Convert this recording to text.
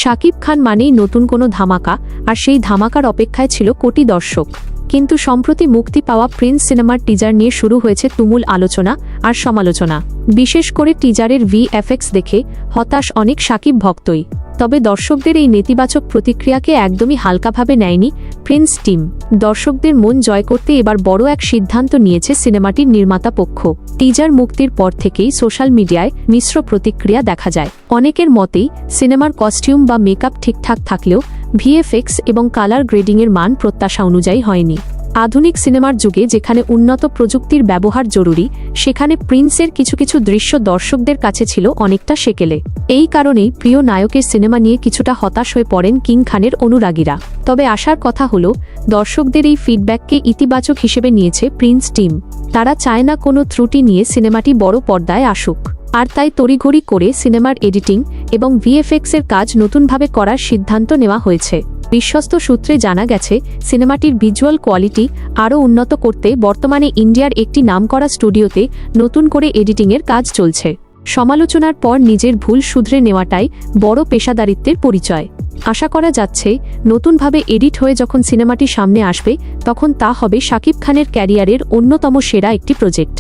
শাকিব খান মানেই নতুন কোনো ধামাকা, আর সেই ধামাকার অপেক্ষায় ছিল কোটি দর্শক। কিন্তু সম্প্রতি মুক্তি পাওয়া প্রিন্স সিনেমার টিজার নিয়ে শুরু হয়েছে তুমুল আলোচনা আর সমালোচনা। বিশেষ করে টিজারের ভিএফএক্স দেখে হতাশ অনেক শাকিব ভক্তই। তবে দর্শকদের এই নেতিবাচক প্রতিক্রিয়াকে একদমই হালকাভাবে নেয়নি প্রিন্স টিম। দর্শকদের মন জয় করতে এবার বড় এক সিদ্ধান্ত নিয়েছে সিনেমাটির নির্মাতা পক্ষ। টিজার মুক্তির পর থেকেই সোশ্যাল মিডিয়ায় মিশ্র প্রতিক্রিয়া দেখা যায়। অনেকের মতেই সিনেমার কস্টিউম বা মেকআপ ঠিকঠাক থাকলেও ভিএফএক্স এবং কালার গ্রেডিংয়ের মান প্রত্যাশা অনুযায়ী হয়নি। আধুনিক সিনেমার যুগে যেখানে উন্নত প্রযুক্তির ব্যবহার জরুরি, সেখানে প্রিন্সের কিছু কিছু দৃশ্য দর্শকদের কাছে ছিল অনেকটা সেকেলে। এই কারণেই প্রিয় নায়কের সিনেমা নিয়ে কিছুটা হতাশ হয়ে পড়েন কিং খানের অনুরাগীরা। তবে আসার কথা হলো, দর্শকদের এই ফিডব্যাককে ইতিবাচক হিসেবে নিয়েছে প্রিন্স টিম। তারা চায় না কোনো ত্রুটি নিয়ে সিনেমাটি বড় পর্দায় আসুক, আর তাই তড়িঘড়ি করে সিনেমার এডিটিং এবং ভিএফএক্সের কাজ নতুনভাবে করার সিদ্ধান্ত নেওয়া হয়েছে। বিশ্বস্ত সূত্রে জানা গেছে, সিনেমাটির ভিজুয়াল কোয়ালিটি আরও উন্নত করতে বর্তমানে ইন্ডিয়ার একটি নামকরা স্টুডিওতে নতুন করে এডিটিংয়ের কাজ চলছে। সমালোচনার পর নিজের ভুল শুধরে নেওয়াটাই বড় পেশাদারিত্বের পরিচয়। আশা করা যাচ্ছে, নতুনভাবে এডিট হয়ে যখন সিনেমাটি সামনে আসবে, তখন তা হবে শাকিব খানের ক্যারিয়ারের অন্যতম সেরা একটি প্রজেক্ট।